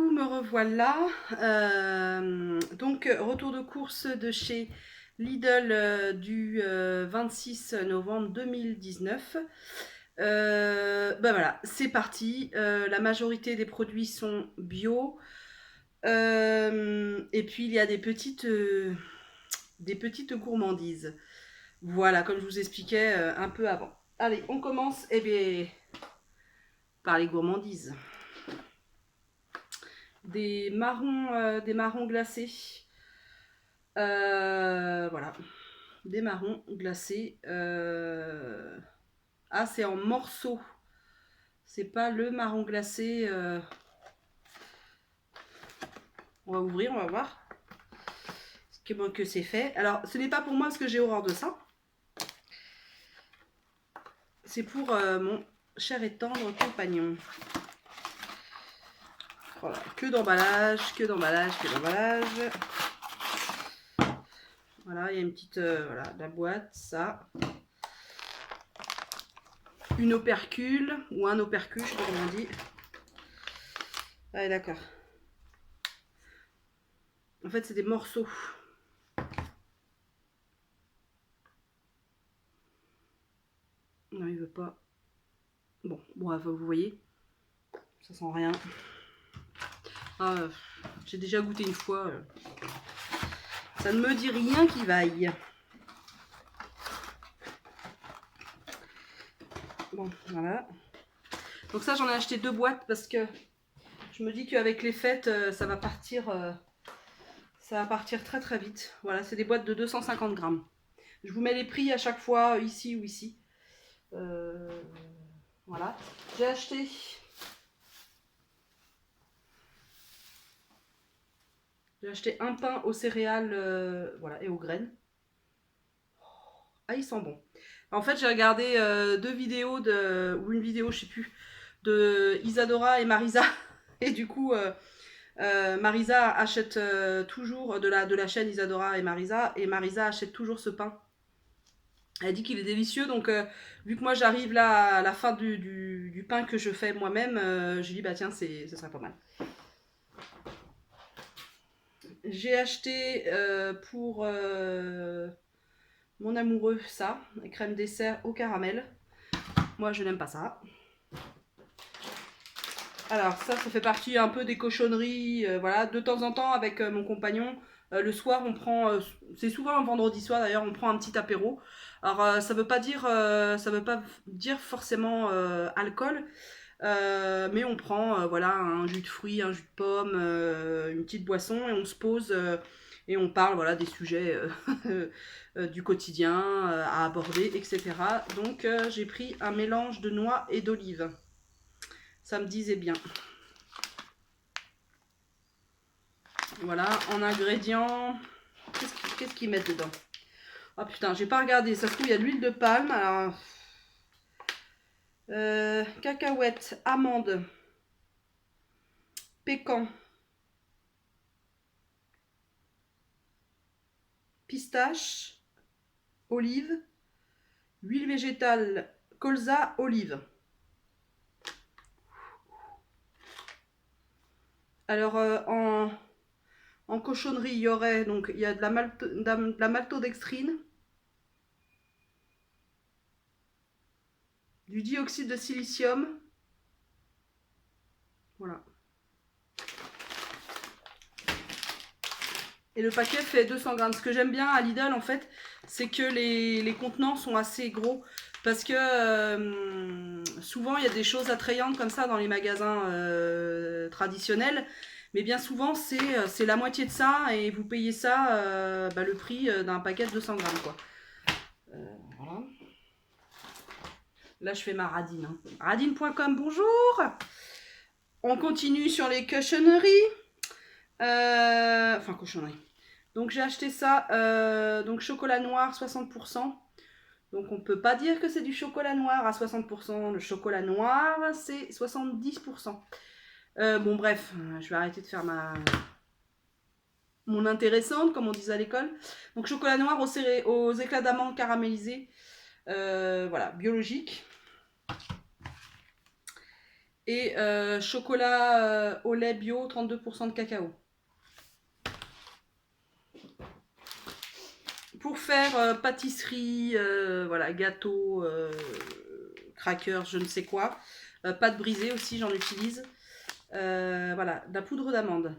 coucou, me revoilà. Donc, retour de course de chez Lidl du 26 novembre 2019. Ben voilà, c'est parti. La majorité des produits sont bio. Et puis, il y a des petites gourmandises. Voilà, comme je vous expliquais un peu avant. Allez, on commence par les gourmandises. Des marrons glacés. Voilà, des marrons glacés. Ah, c'est en morceaux. C'est pas le marron glacé. On va ouvrir, on va voir que c'est fait. Alors, ce n'est pas pour moi parce que j'ai horreur de ça. C'est pour mon cher et tendre compagnon. Voilà, que d'emballage, que d'emballage, que d'emballage. Voilà, il y a une petite voilà, la boîte, ça. Une opercule, ou un opercule, je sais pas comment on dit. Ouais, d'accord. En fait, c'est des morceaux. Non, il veut pas. Bon, bref, vous voyez, ça sent rien. Ah, j'ai déjà goûté une fois. Ça ne me dit rien qui vaille. Bon, voilà. Donc ça, j'en ai acheté 2 boîtes parce que je me dis qu'avec les fêtes, ça va partir très très vite. Voilà, c'est des boîtes de 250 grammes. Je vous mets les prix à chaque fois, ici ou ici. Voilà. J'ai acheté un pain aux céréales voilà, et aux graines. Ah, il sent bon. En fait, j'ai regardé 2 vidéos ou une vidéo, je sais plus, de Isadora et Marisa. Et du coup, Marisa achète toujours de la chaîne Isadora et Marisa achète toujours ce pain. Elle dit qu'il est délicieux, donc vu que moi j'arrive là à la fin du pain que je fais moi-même, je dis bah tiens, ce serait pas mal. J'ai acheté pour mon amoureux ça, crème dessert au caramel. Moi je n'aime pas ça. Alors ça fait partie un peu des cochonneries, voilà. De temps en temps avec mon compagnon, le soir on prend, c'est souvent un vendredi soir d'ailleurs, on prend un petit apéro. Alors ça veut pas dire forcément alcool, mais on prend voilà un jus de fruits, un jus de pomme, une petite boisson et on se pose et on parle voilà des sujets du quotidien à aborder, etc. Donc j'ai pris un mélange de noix et d'olives. Ça me disait bien. Voilà, en ingrédients, qu'est-ce qu'ils mettent dedans? Oh putain, j'ai pas regardé. Ça se trouve, il y a de l'huile de palme. Alors, cacahuètes, amandes, pécan, pistache, olive, huile végétale, colza, olive. Alors, en cochonnerie, il y aurait donc il y a de la maltodextrine, du dioxyde de silicium. Voilà. Et le paquet fait 200 grammes. Ce que j'aime bien à Lidl, en fait, c'est que les contenants sont assez gros. Parce que souvent, il y a des choses attrayantes comme ça dans les magasins traditionnels. Mais bien souvent, c'est la moitié de ça. Et vous payez ça le prix d'un paquet de 200 grammes. Quoi. Voilà. Là, je fais ma radine. Hein. Radine.com, bonjour. On continue sur les cochonneries. Enfin, cochonnerie. Donc j'ai acheté ça, donc chocolat noir 60%. Donc on peut pas dire que c'est du chocolat noir à 60%. Le chocolat noir, c'est 70%. Bon bref, je vais arrêter de faire mon intéressante, comme on disait à l'école. Donc chocolat noir aux éclats d'amande caramélisés. Voilà, biologique. Et chocolat au lait bio, 32% de cacao. Pour faire pâtisserie, voilà, gâteau, crackers, je ne sais quoi. Pâte brisée aussi, j'en utilise. Voilà, de la poudre d'amande.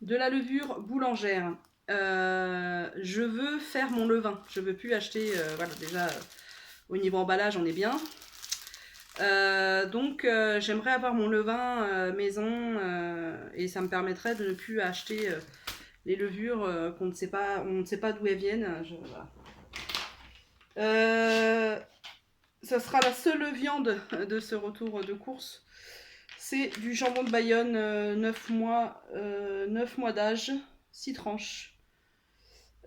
De la levure boulangère. Je veux faire mon levain. Je veux plus acheter, voilà, déjà au niveau emballage, on est bien. Donc j'aimerais avoir mon levain maison et ça me permettrait de ne plus acheter les levures qu'on ne sait pas, on ne sait pas d'où elles viennent. Voilà. Ça sera la seule viande de ce retour de course. C'est du jambon de Bayonne, 9 mois, 9 mois d'âge, 6 tranches.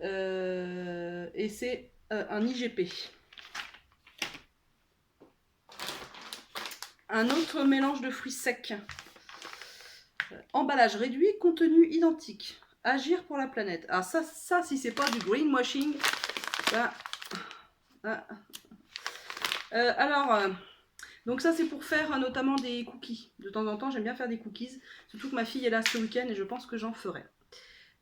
Et c'est un IGP. Un autre mélange de fruits secs. Emballage réduit, contenu identique. Agir pour la planète. Ah ça si c'est pas du greenwashing, ça... alors, donc ça c'est pour faire notamment des cookies. De temps en temps j'aime bien faire des cookies. Surtout que ma fille est là ce week-end et je pense que j'en ferai.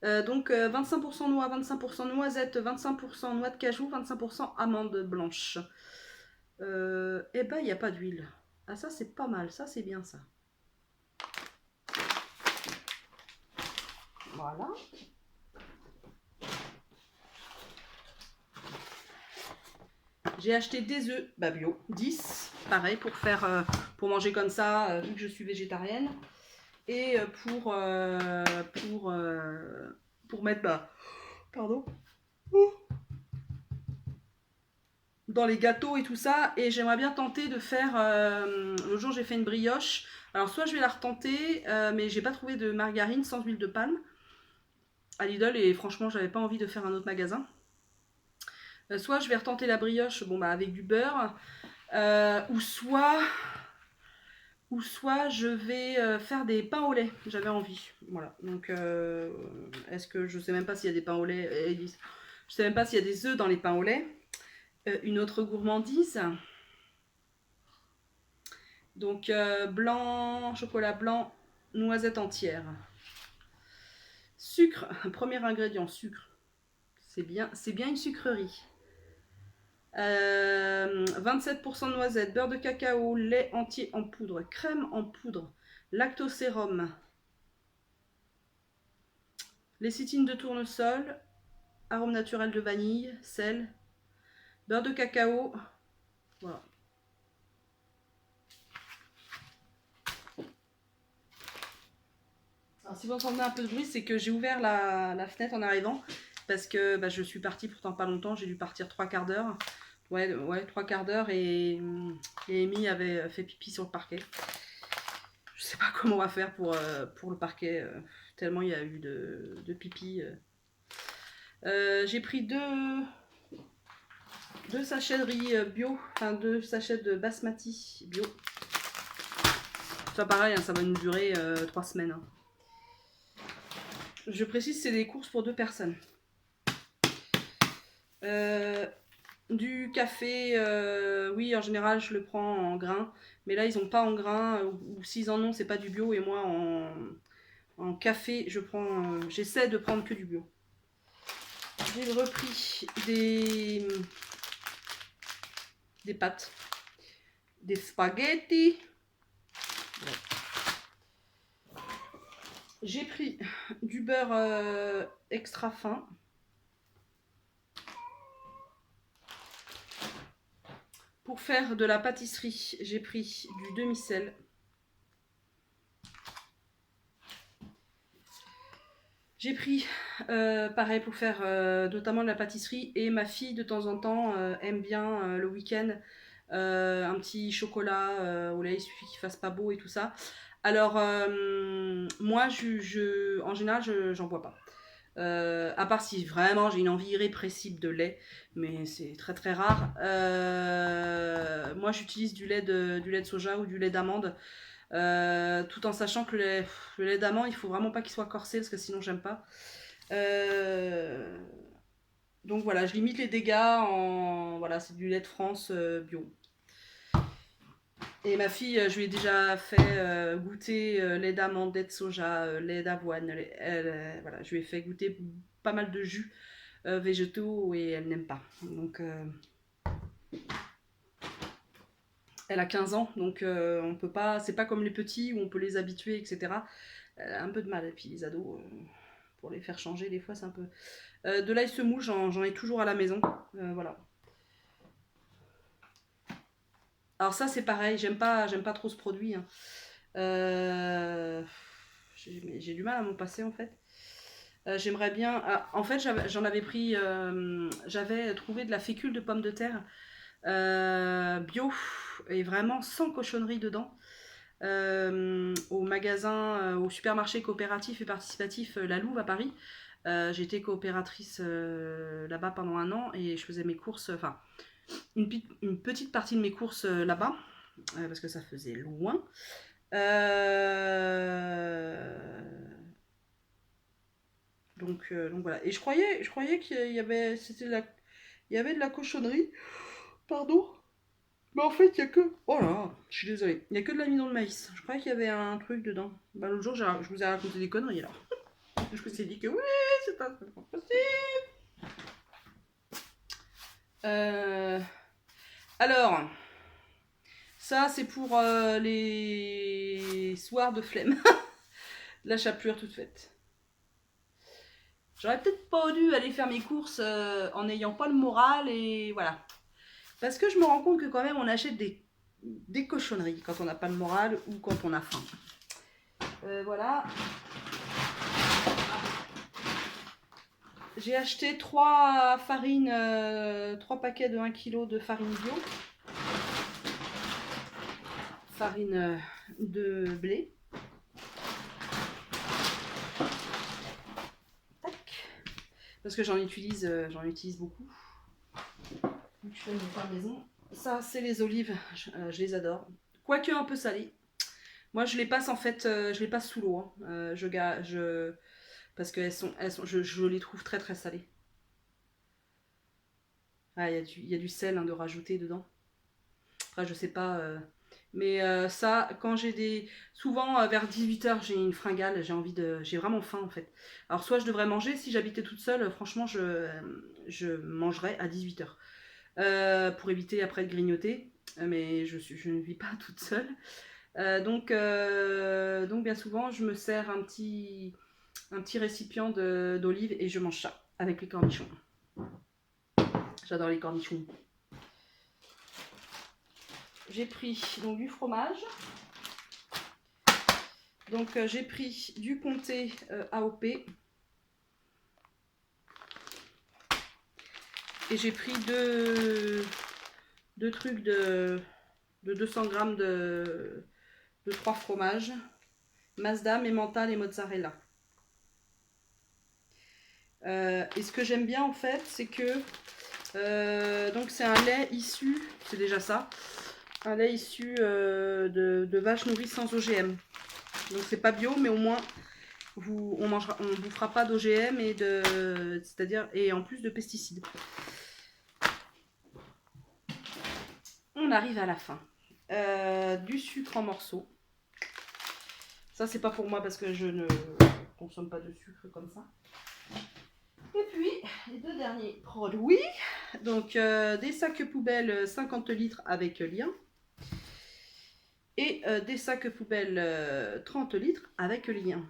Donc 25% noix, 25% noisettes, 25% noix de cajou, 25% amandes blanches. Et ben il n'y a pas d'huile. Ah ça c'est pas mal, ça c'est bien ça. Voilà. J'ai acheté des œufs bio, 10, pareil, pour faire pour manger comme ça, vu que je suis végétarienne. Et pour mettre pardon, dans les gâteaux et tout ça. Et j'aimerais bien tenter de faire, le jour j'ai fait une brioche. Alors soit je vais la retenter, mais j'ai pas trouvé de margarine sans huile de palme à Lidl et franchement j'avais pas envie de faire un autre magasin. Soit je vais retenter la brioche avec du beurre, ou soit je vais faire des pains au lait. J'avais envie. Voilà. Donc, est-ce que je sais même pas s'il y a des pains au lait. Je sais même pas s'il y a des œufs dans les pains au lait. Une autre gourmandise. Donc, blanc, chocolat blanc, noisette entière. Sucre, premier ingrédient, sucre. C'est bien une sucrerie. 27% de noisettes, beurre de cacao, lait entier en poudre, crème en poudre, lactosérum, lécithine de tournesol, arôme naturel de vanille, sel, beurre de cacao. Voilà. Alors, si vous entendez un peu de bruit, c'est que j'ai ouvert la fenêtre en arrivant parce que je suis partie pourtant pas longtemps, j'ai dû partir 3/4 d'heure. Ouais, 3/4 d'heure et Amy avait fait pipi sur le parquet. Je sais pas comment on va faire pour le parquet, tellement il y a eu de pipi. J'ai pris deux sachets de riz bio, enfin 2 sachets de basmati bio. Ça pareil, hein, ça va nous durer 3 semaines. Hein. Je précise, c'est des courses pour 2 personnes. Du café, oui, en général, je le prends en grains. Mais là, ils n'ont pas en grains. Ou s'ils en ont, c'est pas du bio. Et moi, en café, j'essaie de prendre que du bio. J'ai repris des pâtes. Des spaghettis. Ouais. J'ai pris du beurre extra fin. Pour faire de la pâtisserie, j'ai pris du demi-sel. J'ai pris, pareil, pour faire notamment de la pâtisserie. Et ma fille, de temps en temps, aime bien le week-end un petit chocolat au lait. Il suffit qu'il fasse pas beau et tout ça. Alors, moi, en général, j'en bois pas. À part si vraiment j'ai une envie irrépressible de lait, mais c'est très très rare. Moi j'utilise du lait de soja ou du lait d'amande, tout en sachant que le lait d'amande il faut vraiment pas qu'il soit corsé parce que sinon j'aime pas. Donc voilà, je limite les dégâts en... Voilà, c'est du lait de France bio. Et ma fille, je lui ai déjà fait goûter lait d'amande, lait de soja, lait d'avoine. Voilà, je lui ai fait goûter pas mal de jus végétaux et elle n'aime pas. Donc elle a 15 ans, donc on peut pas, c'est pas comme les petits où on peut les habituer, etc. Elle a un peu de mal. Et puis les ados, pour les faire changer, des fois c'est un peu... de l'ail semoule, j'en ai toujours à la maison. Voilà. Alors ça c'est pareil, j'aime pas trop ce produit. Hein. J'ai du mal à m'en passer en fait. J'aimerais bien. En fait, j'en avais pris. J'avais trouvé de la fécule de pommes de terre bio et vraiment sans cochonnerie dedans. Au magasin, au supermarché coopératif et participatif La Louve à Paris. J'étais coopératrice là-bas pendant 1 an et je faisais mes courses, enfin une petite partie de mes courses là-bas, parce que ça faisait loin. Donc voilà. Et je croyais qu'il y avait, il y avait de la cochonnerie, pardon. Mais en fait, il y a que, oh là, je suis désolée, il y a que de l'amidon de maïs. Je croyais qu'il y avait un truc dedans. Bah l'autre jour, je vous ai raconté des conneries alors. Je me suis dit que oui, c'est pas possible. Euh, Alors, ça c'est pour les soirs de flemme. La chapelure toute faite. J'aurais peut-être pas dû aller faire mes courses en n'ayant pas le moral et voilà. Parce que je me rends compte que quand même on achète des cochonneries quand on n'a pas le moral ou quand on a faim. Voilà. J'ai acheté 3 farines, 3 paquets de 1 kg de farine bio. Farine de blé. Tac. Parce que j'en utilise beaucoup. Donc je fais mon pain maison. Ça, c'est les olives, je les adore. Quoique un peu salées. Moi, je les passe en fait, je les passe sous l'eau. Hein. Parce que je les trouve très très salées. Ah, il y a du sel hein, de rajouter dedans. Après, je sais pas. Mais ça, quand j'ai des. Souvent, vers 18 h, j'ai une fringale, j'ai vraiment faim en fait. Alors, soit je devrais manger, si j'habitais toute seule, franchement, je mangerais à 18 h. Pour éviter après de grignoter. Mais je ne vis pas toute seule. Donc bien souvent, je me sers un petit récipient d'olive et je mange ça avec les cornichons. J'adore les cornichons. J'ai pris donc du fromage. Donc j'ai pris du comté AOP. Et j'ai pris deux trucs de 200 grammes de 3 fromages. Masdam, Emmental et mozzarella. Et ce que j'aime bien en fait, c'est que donc c'est un lait issu, c'est déjà ça, un lait issu de vaches nourries sans OGM. Donc c'est pas bio, mais au moins on vous fera pas d'OGM c'est-à-dire et en plus de pesticides. On arrive à la fin. Du sucre en morceaux. Ça c'est pas pour moi parce que je ne consomme pas de sucre comme ça. Et puis les 2 derniers produits. Donc des sacs poubelles 50 litres avec lien. Et des sacs poubelles 30 litres avec lien.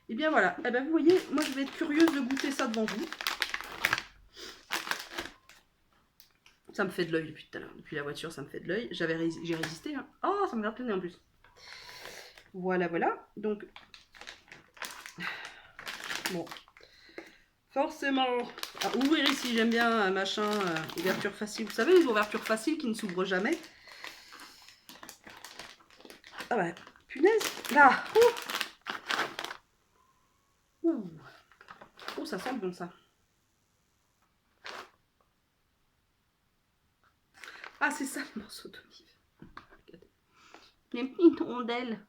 Et bien voilà, et bien vous voyez, moi je vais être curieuse de goûter ça devant vous. Ça me fait de l'œil depuis tout à l'heure, depuis la voiture ça me fait de l'œil. J'ai résisté. Hein. Oh, ça me garde le nez en plus. Voilà, voilà. Donc, bon, forcément, à ouvrir ici, j'aime bien machin, ouverture facile. Vous savez, les ouvertures faciles qui ne s'ouvrent jamais. Ah ouais, punaise, là. Oh, ça sent bon ça. Ah, c'est ça le morceau d'olive. Regardez. Les petites rondelles.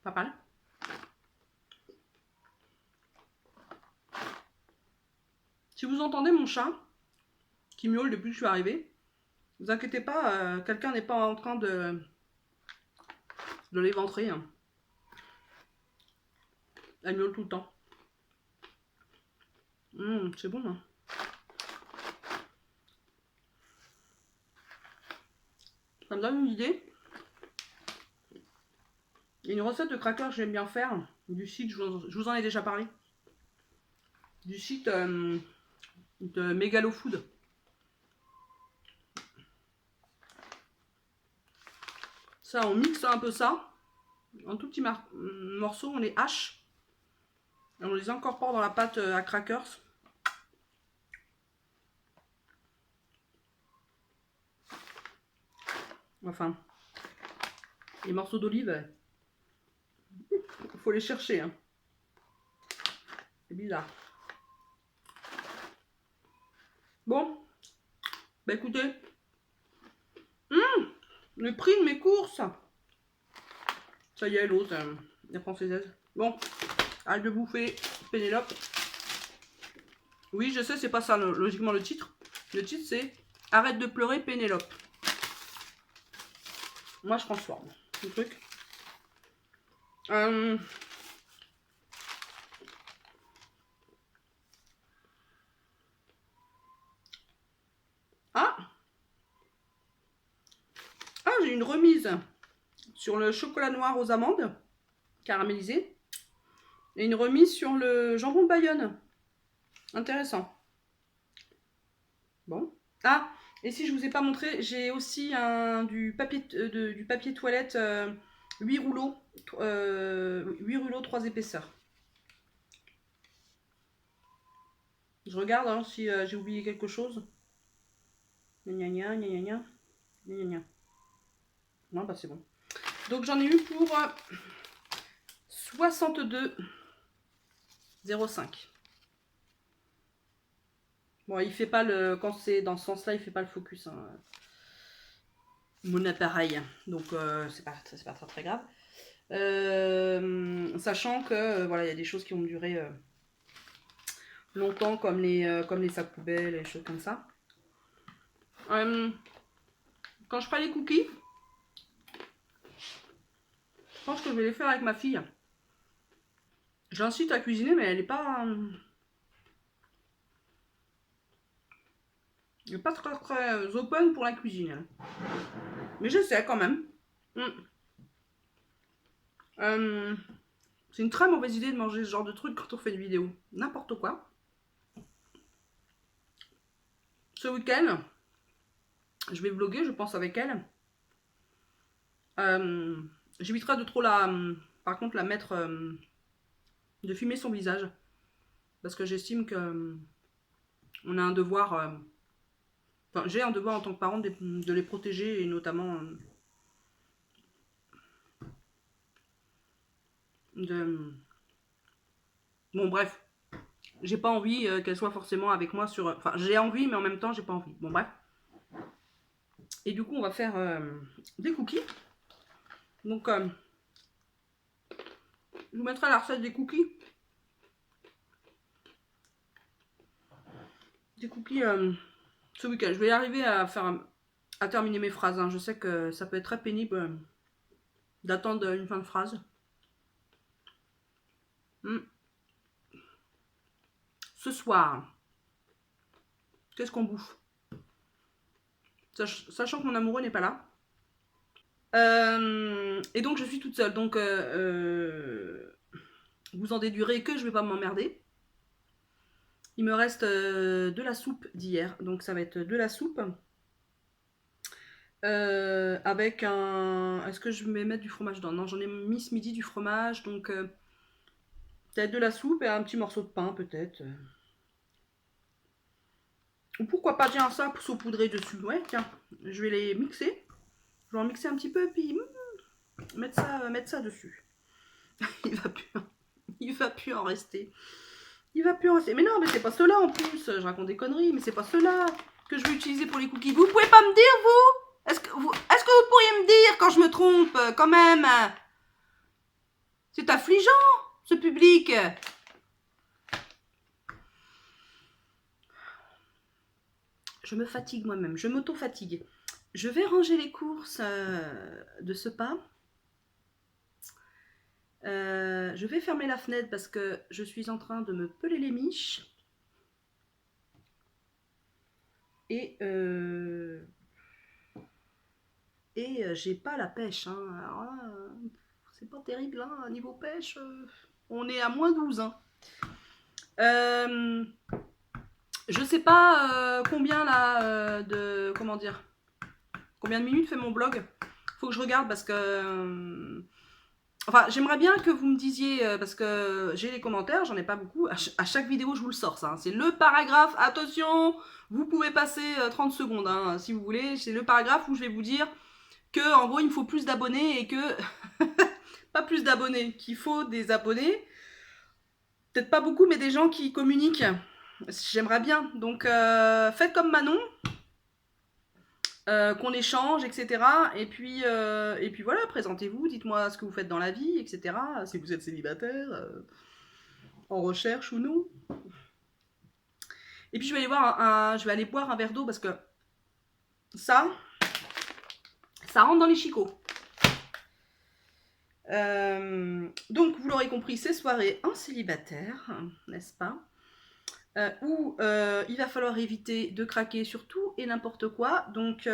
Pas mal. Si vous entendez mon chat qui miaule depuis que je suis arrivée, ne vous inquiétez pas, quelqu'un n'est pas en train de l'éventrer. Hein. Elle miaule tout le temps. C'est bon. Hein. Ça me donne une idée. Il y a une recette de crackers que j'aime bien faire, du site, je vous en ai déjà parlé, du site de Megalo Food. Ça, on mixe un peu ça, en tout petits morceaux, on les hache, et on les incorpore dans la pâte à crackers. Enfin, les morceaux d'olive, il faut les chercher. Hein. C'est bizarre. Bon, bah écoutez, le prix de mes courses. Ça y est, l'autre, la française. Bon, arrête de bouffer, Pénélope. Oui, je sais, c'est pas ça logiquement le titre. Le titre, c'est Arrête de pleurer, Pénélope. Moi, je transforme le truc. J'ai une remise sur le chocolat noir aux amandes caramélisé et une remise sur le jambon de Bayonne. Intéressant. Bon. Ah, et si je vous ai pas montré, j'ai aussi du papier toilette 8 rouleaux, 8 rouleaux 3 épaisseurs. Je regarde hein, si j'ai oublié quelque chose. Gna gna gna gna gna gna gna. Non, bah c'est bon. Donc j'en ai eu pour 62,05. Bon, il fait pas le... Quand c'est dans ce sens-là, il fait pas le focus. Hein. Mon appareil. Donc c'est pas très grave. Sachant que voilà, il y a des choses qui vont durer longtemps, comme les sacs poubelles et choses comme ça. Quand je ferai les cookies, je pense que je vais les faire avec ma fille. J'incite à cuisiner, mais elle n'est pas... Elle n'est pas très open pour la cuisine. Mais j'essaie quand même. C'est une très mauvaise idée de manger ce genre de truc quand on fait une vidéo. N'importe quoi. Ce week-end, je vais vlogger, je pense, avec elle. J'éviterai de trop par contre, la mettre... de filmer son visage. Parce que j'estime que... on a un devoir... Enfin, j'ai un devoir en tant que parent de les protéger, et notamment... Bon, bref. J'ai pas envie qu'elle soit forcément avec moi sur... Enfin, j'ai envie, mais en même temps, j'ai pas envie. Bon, bref. Et du coup, on va faire des cookies. Donc, je vous mettrai la recette des cookies. Des cookies ce week-end. Je vais y arriver à terminer mes phrases. Hein. Je sais que ça peut être très pénible d'attendre une fin de phrase. Ce soir, qu'est-ce qu'on bouffe? Sachant que mon amoureux n'est pas là. Et donc je suis toute seule. Donc vous en déduirez que je vais pas m'emmerder. Il me reste de la soupe d'hier. Donc ça va être de la soupe. Avec un... Est-ce que je vais mettre du fromage dedans? Non, j'en ai mis ce midi du fromage. Donc peut-être de la soupe et un petit morceau de pain peut-être. Ou pourquoi pas, tiens, ça saupoudrer dessus. Ouais, tiens, je vais les mixer. Je vais en mixer un petit peu, puis mettre ça dessus. Il va plus en rester. Il va plus en rester. Mais non, mais c'est pas cela en plus. Je raconte des conneries, mais c'est pas cela que je vais utiliser pour les cookies. Vous pouvez pas me dire, vous? Est-ce que vous pourriez me dire quand je me trompe, quand même? C'est affligeant, ce public. Je me fatigue moi-même, je m'auto-fatigue. Je vais ranger les courses de ce pas. Je vais fermer la fenêtre parce que je suis en train de me peler les miches. Et j'ai pas la pêche. Hein. Alors là, c'est pas terrible. Hein. Niveau pêche, on est à moins 12. Hein. Je sais pas combien là comment dire, combien de minutes fait mon blog. Faut que je regarde parce que enfin, j'aimerais bien que vous me disiez, parce que j'ai les commentaires, j'en ai pas beaucoup. À chaque vidéo, je vous le sors, ça. Hein. C'est le paragraphe. Attention, vous pouvez passer 30 secondes, hein, si vous voulez. C'est le paragraphe où je vais vous dire que, en gros, il me faut plus d'abonnés et que... pas plus d'abonnés, qu'il faut des abonnés. Peut-être pas beaucoup, mais des gens qui communiquent. J'aimerais bien. Donc, faites comme Manon. Qu'on échange, etc. Et puis voilà, présentez-vous, dites-moi ce que vous faites dans la vie, etc. Si vous êtes célibataire, en recherche ou non. Et puis je vais aller boire un verre d'eau parce que ça rentre dans les chicots. Donc vous l'aurez compris, c'est soirée en célibataire, n'est-ce pas? Où il va falloir éviter de craquer sur tout et n'importe quoi. Donc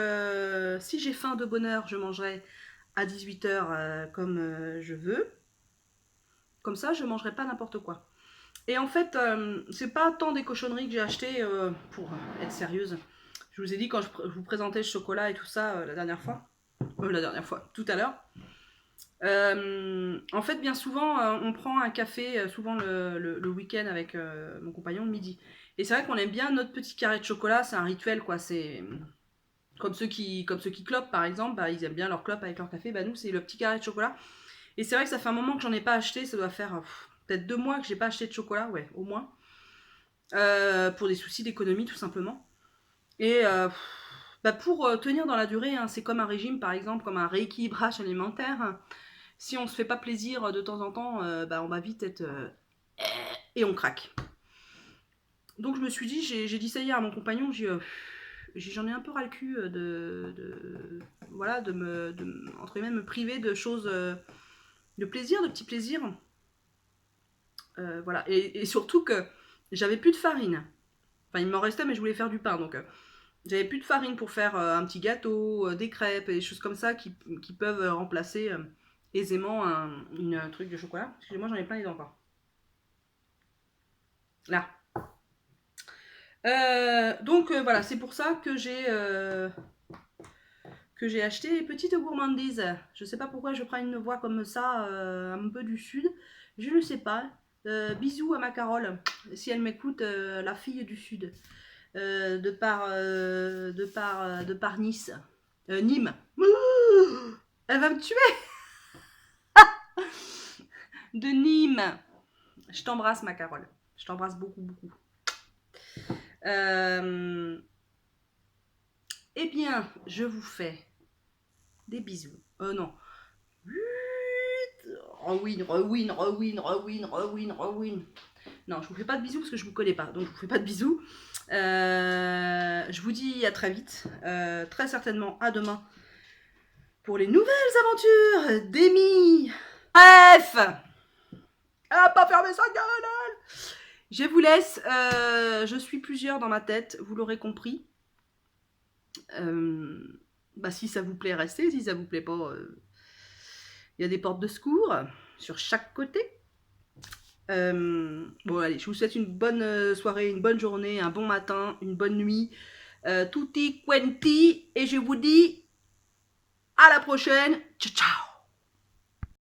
si j'ai faim de bonne heure, je mangerai à 18h comme je veux. Comme ça, je ne mangerai pas n'importe quoi. Et en fait, c'est pas tant des cochonneries que j'ai achetées pour être sérieuse. Je vous ai dit quand je vous présentais le chocolat et tout ça la dernière fois, tout à l'heure. En fait, bien souvent, on prend un café, souvent le week-end avec mon compagnon le midi. Et c'est vrai qu'on aime bien notre petit carré de chocolat, c'est un rituel, quoi. C'est comme ceux qui clopent, par exemple, bah, ils aiment bien leur clope avec leur café. Bah, nous, c'est le petit carré de chocolat. Et c'est vrai que ça fait un moment que j'en ai pas acheté, ça doit faire peut-être 2 mois que j'ai pas acheté de chocolat, ouais, au moins. Pour des soucis d'économie, tout simplement. Et bah, pour tenir dans la durée, hein, c'est comme un régime, par exemple, comme un rééquilibrage alimentaire. Si on se fait pas plaisir de temps en temps, bah, on va vite être... et on craque. Donc je me suis dit, j'ai dit ça hier à mon compagnon, j'en ai un peu ras le cul voilà, entre guillemets, me priver de choses, de plaisir, de petits plaisirs. Voilà, et surtout que j'avais plus de farine. Enfin, il m'en restait, mais je voulais faire du pain, donc j'avais plus de farine pour faire un petit gâteau, des crêpes, et des choses comme ça qui peuvent remplacer aisément un truc de chocolat. Excusez-moi, j'en ai plein les dents encore. Là. Donc voilà, c'est pour ça que j'ai acheté Petite Gourmandise. Je sais pas pourquoi je prends une voix comme ça, un peu du sud. Je ne sais pas. Bisous à ma Carole, si elle m'écoute, la fille du sud, de par Nice, Nîmes. Elle va me tuer. De Nîmes. Je t'embrasse, ma Carole. Je t'embrasse beaucoup, beaucoup. Eh bien, je vous fais des bisous. Non. Rewin. Non, je vous fais pas de bisous parce que je vous connais pas, donc je vous fais pas de bisous. Je vous dis à très vite, très certainement à demain pour les nouvelles aventures d'Amy. Bref, elle a pas fermé sa gueule. Je vous laisse, je suis plusieurs dans ma tête, vous l'aurez compris. Bah, si ça vous plaît, restez, si ça vous plaît pas, il y a des portes de secours sur chaque côté. Bon, allez, je vous souhaite une bonne soirée, une bonne journée, un bon matin, une bonne nuit. Tutti quanti, et je vous dis à la prochaine. Ciao, ciao.